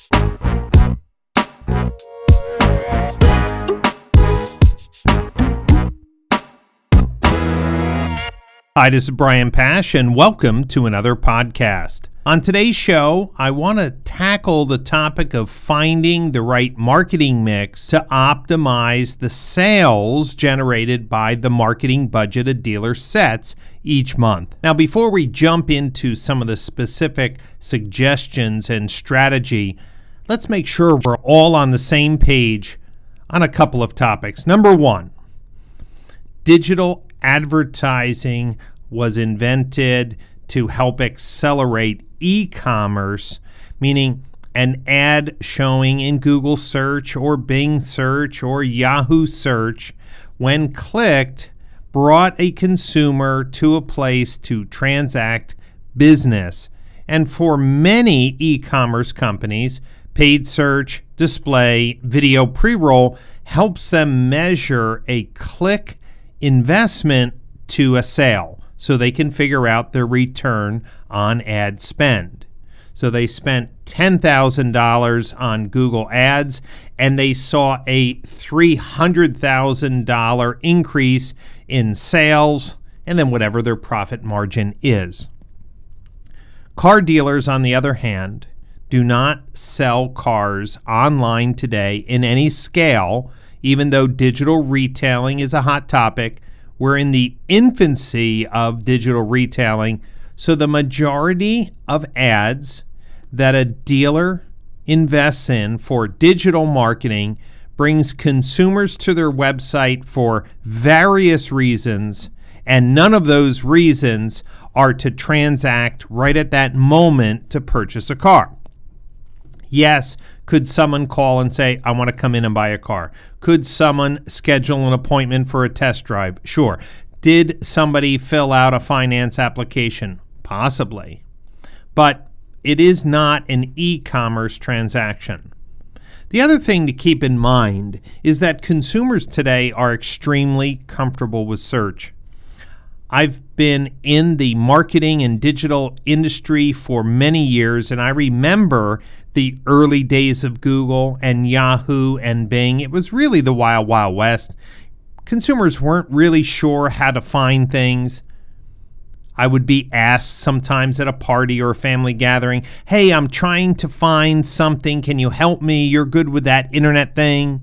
Hi, this is Brian Pash, and welcome to another podcast. On today's show, I want to tackle the topic of finding the right marketing mix to optimize the sales generated by the marketing budget a dealer sets each month. Now, before we jump into some of the specific suggestions and strategy, let's make sure we're all on the same page on a couple of topics. Number one, digital advertising was invented to help accelerate e-commerce, meaning an ad showing in Google search or Bing search or Yahoo search, when clicked, brought a consumer to a place to transact business. And for many e-commerce companies, paid search, display, video pre-roll helps them measure a click investment to a sale so they can figure out their return on ad spend. So they spent $10,000 on Google Ads and they saw a $300,000 increase in sales and then whatever their profit margin is. Car dealers, on the other hand, do not sell cars online today in any scale, even though digital retailing is a hot topic. We're in the infancy of digital retailing, so the majority of ads that a dealer invests in for digital marketing brings consumers to their website for various reasons, and none of those reasons are to transact right at that moment to purchase a car. Yes, could someone call and say, I want to come in and buy a car? Could someone schedule an appointment for a test drive? Sure. Did somebody fill out a finance application? Possibly. But it is not an e-commerce transaction. The other thing to keep in mind is that consumers today are extremely comfortable with search. I've been in the marketing and digital industry for many years, and I remember the early days of Google and Yahoo and Bing. It was really the wild, wild west. Consumers weren't really sure how to find things. I would be asked sometimes at a party or a family gathering, hey, I'm trying to find something. Can you help me? You're good with that internet thing.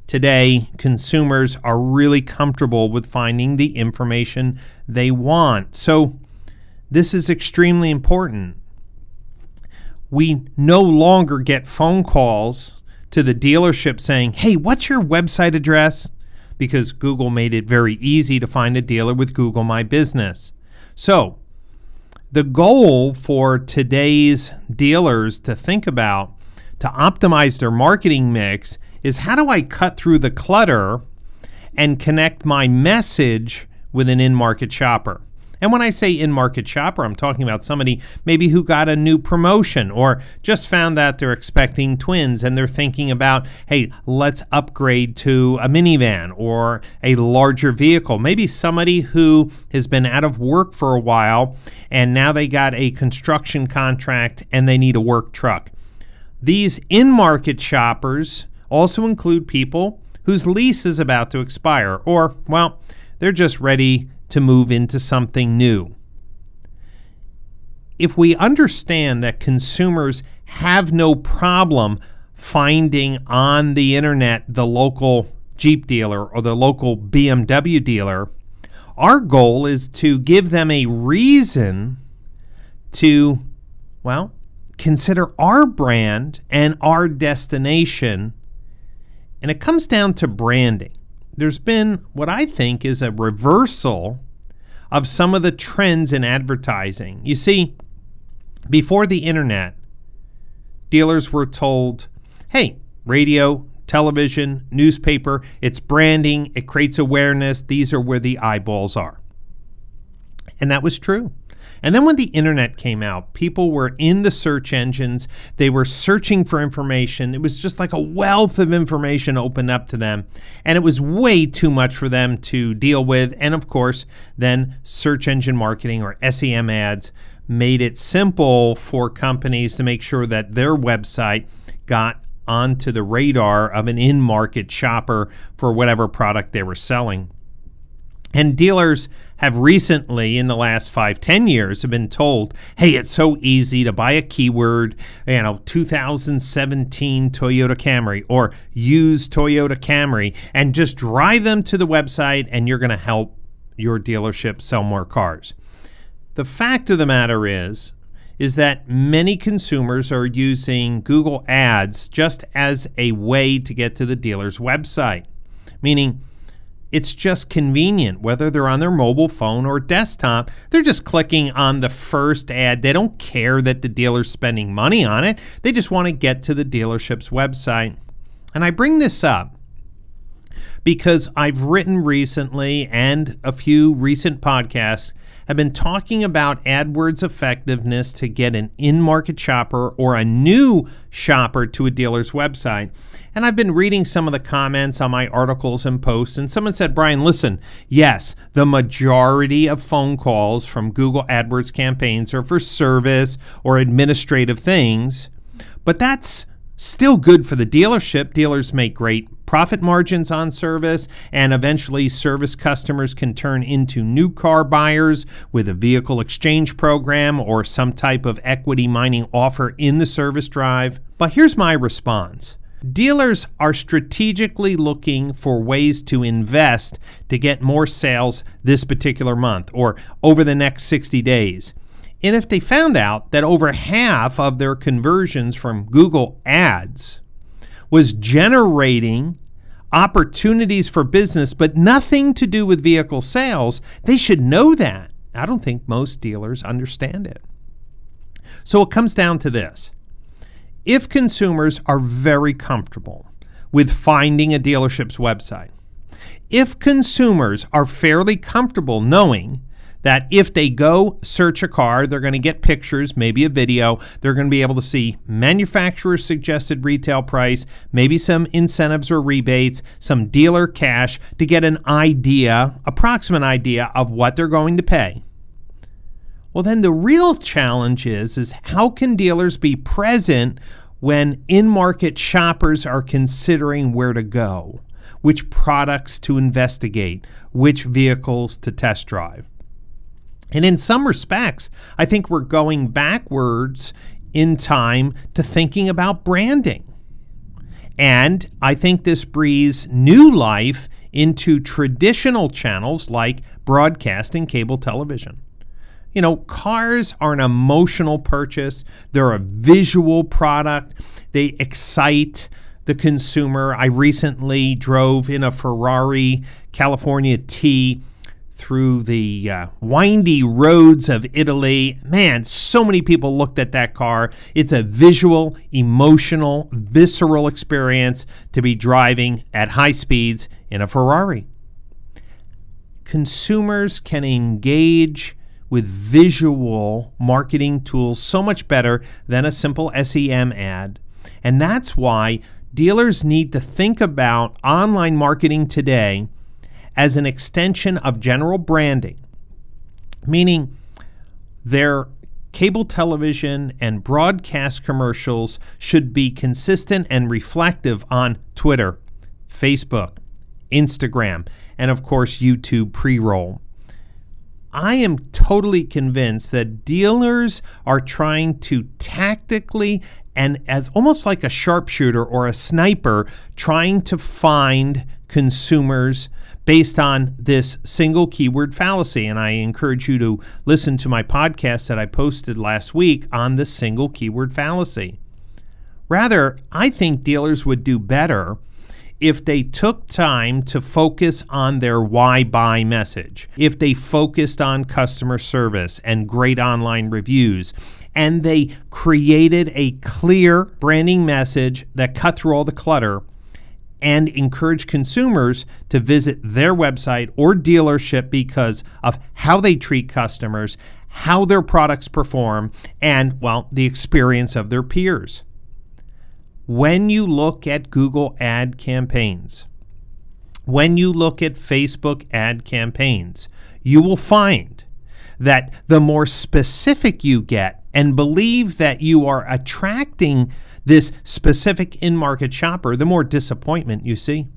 Today, consumers are really comfortable with finding the information they want. So this is extremely important. We no longer get phone calls to the dealership saying, hey, what's your website address? Because Google made it very easy to find a dealer with Google My Business. So the goal for today's dealers to think about to optimize their marketing mix is, how do I cut through the clutter and connect my message with an in-market shopper? And when I say in-market shopper, I'm talking about somebody maybe who got a new promotion or just found out they're expecting twins and they're thinking about, hey, let's upgrade to a minivan or a larger vehicle. Maybe somebody who has been out of work for a while and now they got a construction contract and they need a work truck. These in-market shoppers also include people whose lease is about to expire, or, well, they're just ready to move into something new. If we understand that consumers have no problem finding on the internet the local Jeep dealer or the local BMW dealer, our goal is to give them a reason to, well, consider our brand and our destination. And it comes down to branding. There's been what I think is a reversal of some of the trends in advertising. You see, before the internet, dealers were told, hey, radio, television, newspaper, it's branding, it creates awareness, these are where the eyeballs are. And that was true. And then when the internet came out, people were in the search engines. They were searching for information. It was just like a wealth of information opened up to them. And it was way too much for them to deal with. And of course, then search engine marketing or SEM ads made it simple for companies to make sure that their website got onto the radar of an in-market shopper for whatever product they were selling. And dealers have recently, in the last 5-10 years, have been told, hey, it's so easy to buy a keyword, 2017 Toyota Camry or used Toyota Camry, and just drive them to the website and you're going to help your dealership sell more cars. The fact of the matter is that many consumers are using Google Ads just as a way to get to the dealer's website, meaning it's just convenient, whether they're on their mobile phone or desktop. They're just clicking on the first ad. They don't care that the dealer's spending money on it. They just want to get to the dealership's website. And I bring this up because I've written recently, and a few recent podcasts have been talking about AdWords effectiveness to get an in-market shopper or a new shopper to a dealer's website. And I've been reading some of the comments on my articles and posts, and someone said, Brian, listen, yes, the majority of phone calls from Google AdWords campaigns are for service or administrative things, but that's still good for the dealership. Dealers make great profit margins on service, and eventually service customers can turn into new car buyers with a vehicle exchange program or some type of equity mining offer in the service drive. But here's my response. Dealers are strategically looking for ways to invest to get more sales this particular month or over the next 60 days. And if they found out that over half of their conversions from Google Ads was generating opportunities for business but nothing to do with vehicle sales, they should know that. I don't think most dealers understand it. So it comes down to this. If consumers are very comfortable with finding a dealership's website, if consumers are fairly comfortable knowing that if they go search a car, they're going to get pictures, maybe a video, they're going to be able to see manufacturer's suggested retail price, maybe some incentives or rebates, some dealer cash to get an idea, approximate idea of what they're going to pay. Well, then the real challenge is how can dealers be present when in-market shoppers are considering where to go, which products to investigate, which vehicles to test drive? And in some respects, I think we're going backwards in time to thinking about branding. And I think this breathes new life into traditional channels like broadcast and cable television. Cars are an emotional purchase. They're a visual product. They excite the consumer. I recently drove in a Ferrari California T through the windy roads of Italy. Man, so many people looked at that car. It's a visual, emotional, visceral experience to be driving at high speeds in a Ferrari. Consumers can engage with visual marketing tools so much better than a simple SEM ad. And that's why dealers need to think about online marketing today as an extension of general branding, meaning their cable television and broadcast commercials should be consistent and reflective on Twitter, Facebook, Instagram, and of course YouTube pre-roll. I am totally convinced that dealers are trying to tactically and as almost like a sharpshooter or a sniper trying to find consumers based on this single keyword fallacy. And I encourage you to listen to my podcast that I posted last week on the single keyword fallacy. Rather, I think dealers would do better if they took time to focus on their why buy message, if they focused on customer service and great online reviews, and they created a clear branding message that cut through all the clutter and encourage consumers to visit their website or dealership because of how they treat customers, how their products perform, and, well, the experience of their peers. When you look at Google ad campaigns, when you look at Facebook ad campaigns, you will find that the more specific you get and believe that you are attracting this specific in-market shopper, the more disappointment you see.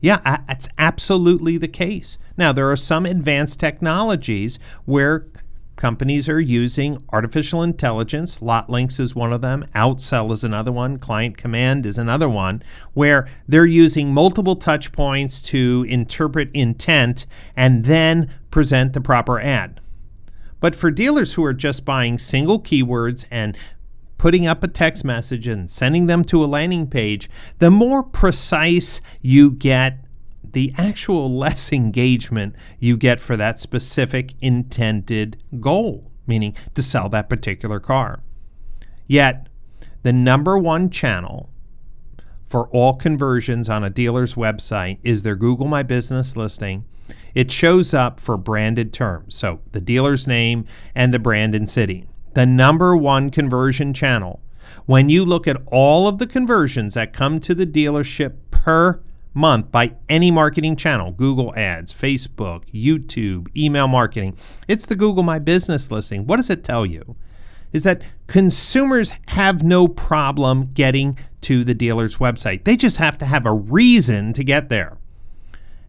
Yeah, that's absolutely the case. Now, there are some advanced technologies where companies are using artificial intelligence. Lot links is one of them. Outsell is another one. Client command is another one, where they're using multiple touch points to interpret intent and then present the proper ad. But for dealers who are just buying single keywords and putting up a text message and sending them to a landing page, the more precise you get, the actual less engagement you get for that specific intended goal, meaning to sell that particular car. Yet, the number one channel for all conversions on a dealer's website is their Google My Business listing. It shows up for branded terms, so the dealer's name and the brand and city. The number one conversion channel. When you look at all of the conversions that come to the dealership per month by any marketing channel, Google Ads, Facebook, YouTube, email marketing, it's the Google My Business listing. What does it tell you? Is that consumers have no problem getting to the dealer's website. They just have to have a reason to get there.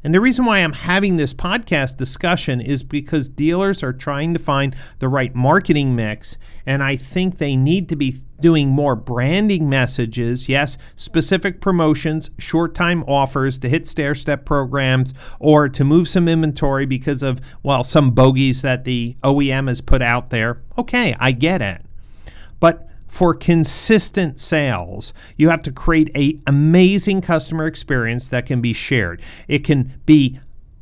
And the reason why I'm having this podcast discussion is because dealers are trying to find the right marketing mix, and I think they need to be doing more branding messages, yes, specific promotions, short-time offers to hit stair-step programs, or to move some inventory because of, well, some bogeys that the OEM has put out there. Okay, I get it. But for consistent sales, you have to create an amazing customer experience that can be shared. It can be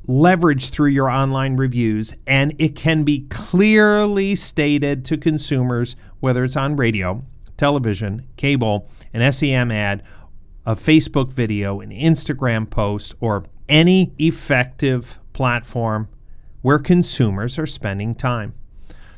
leveraged through your online reviews, and it can be clearly stated to consumers, whether it's on radio, television, cable, an SEM ad, a Facebook video, an Instagram post, or any effective platform where consumers are spending time.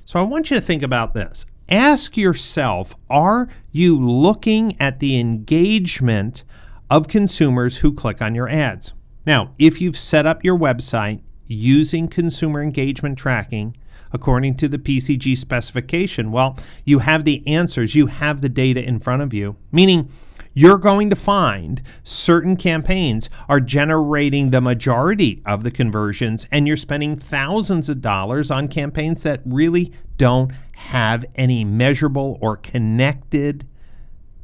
So I want you to think about this. Ask yourself, are you looking at the engagement of consumers who click on your ads? Now, if you've set up your website using consumer engagement tracking according to the PCG specification, well, you have the answers, you have the data in front of you, meaning you're going to find certain campaigns are generating the majority of the conversions, and you're spending thousands of dollars on campaigns that really don't have any measurable or connected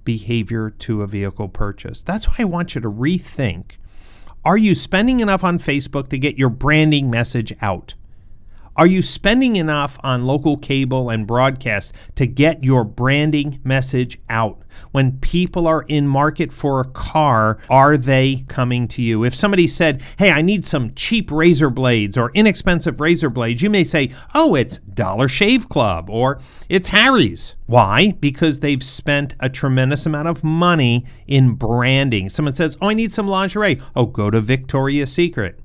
behavior to a vehicle purchase. That's why I want you to rethink. Are you spending enough on Facebook to get your branding message out? Are you spending enough on local cable and broadcast to get your branding message out? When people are in market for a car, are they coming to you? If somebody said, hey, I need some cheap razor blades or inexpensive razor blades, you may say, oh, it's Dollar Shave Club or it's Harry's. Why? Because they've spent a tremendous amount of money in branding. Someone says, oh, I need some lingerie. Oh, go to Victoria's Secret.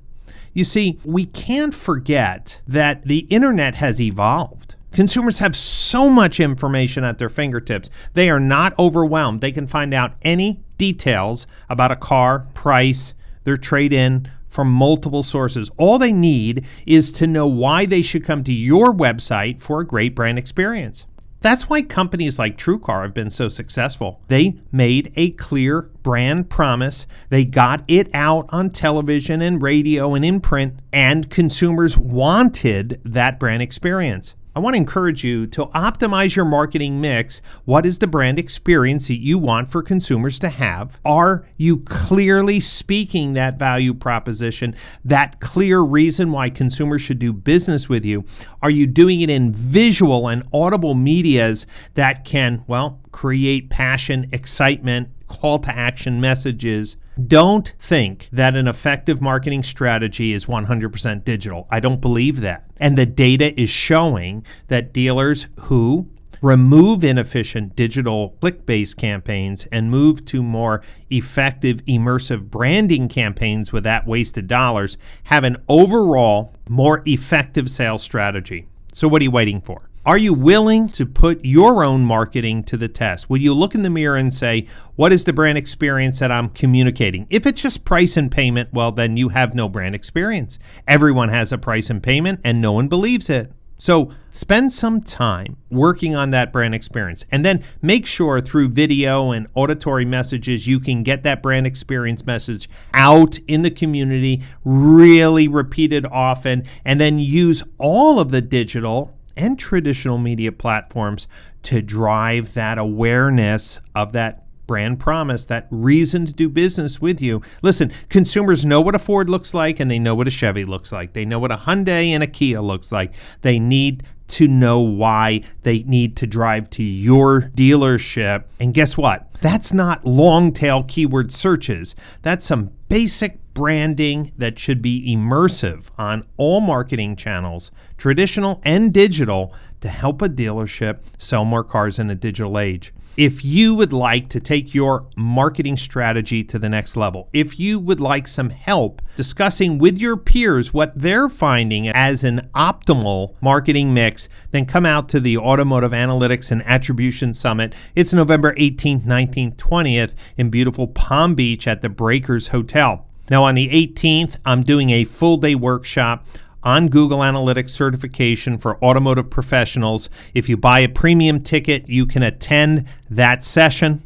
You see, we can't forget that the internet has evolved. Consumers have so much information at their fingertips. They are not overwhelmed. They can find out any details about a car, price, their trade-in from multiple sources. All they need is to know why they should come to your website for a great brand experience. That's why companies like TrueCar have been so successful. They made a clear brand promise. They got it out on television and radio and in print, and consumers wanted that brand experience. I want to encourage you to optimize your marketing mix. What is the brand experience that you want for consumers to have? Are you clearly speaking that value proposition, that clear reason why consumers should do business with you? Are you doing it in visual and audible medias that can, well, create passion, excitement, call to action messages? Don't think that an effective marketing strategy is 100% digital. I don't believe that. And the data is showing that dealers who remove inefficient digital click-based campaigns and move to more effective immersive branding campaigns with that wasted dollars have an overall more effective sales strategy. So what are you waiting for? Are you willing to put your own marketing to the test? Will you look in the mirror and say, what is the brand experience that I'm communicating? If it's just price and payment, well, then you have no brand experience. Everyone has a price and payment and no one believes it. So spend some time working on that brand experience, and then make sure through video and auditory messages you can get that brand experience message out in the community, really repeat it often, and then use all of the digital and traditional media platforms to drive that awareness of that brand promise, that reason to do business with you. Listen, consumers know what a Ford looks like, and they know what a Chevy looks like. They know what a Hyundai and a Kia looks like. They need to know why they need to drive to your dealership. And guess what? That's not long tail keyword searches. That's some basic branding that should be immersive on all marketing channels, traditional and digital, to help a dealership sell more cars in a digital age. If you would like to take your marketing strategy to the next level, if you would like some help discussing with your peers what they're finding as an optimal marketing mix, then come out to the Automotive Analytics and Attribution Summit. It's November 18th, 19th, 20th in beautiful Palm Beach at the Breakers Hotel. Now on the 18th, I'm doing a full-day workshop on Google Analytics certification for automotive professionals. If you buy a premium ticket, you can attend that session.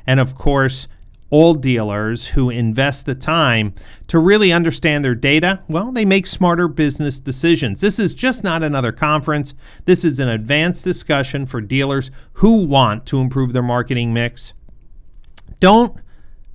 And of course, all dealers who invest the time to really understand their data, well, they make smarter business decisions. This is just not another conference. This is an advanced discussion for dealers who want to improve their marketing mix. Don't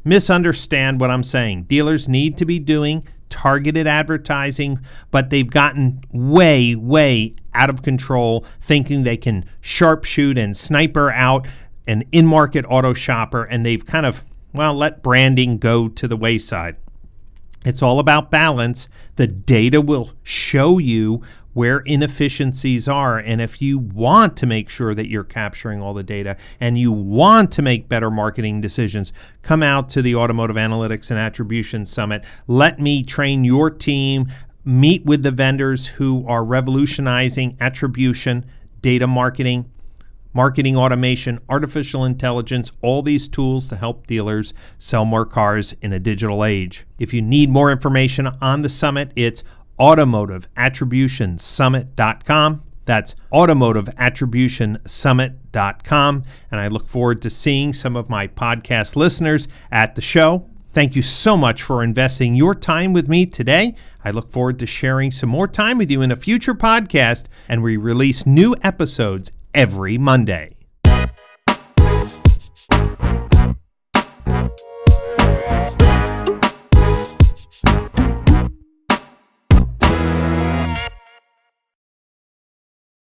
misunderstand what I'm saying. Dealers need to be doing targeted advertising, but they've gotten way out of control, thinking they can sharpshoot and sniper out an in-market auto shopper, and they've kind of, let branding go to the wayside. It's all about balance. The data will show you where inefficiencies are. And if you want to make sure that you're capturing all the data and you want to make better marketing decisions, come out to the Automotive Analytics and Attribution Summit. Let me train your team. Meet with the vendors who are revolutionizing attribution, data marketing, marketing automation, artificial intelligence, all these tools to help dealers sell more cars in a digital age. If you need more information on the summit, it's automotiveattributionsummit.com. That's automotiveattributionsummit.com. And I look forward to seeing some of my podcast listeners at the show. Thank you so much for investing your time with me today. I look forward to sharing some more time with you in a future podcast, and we release new episodes every Monday.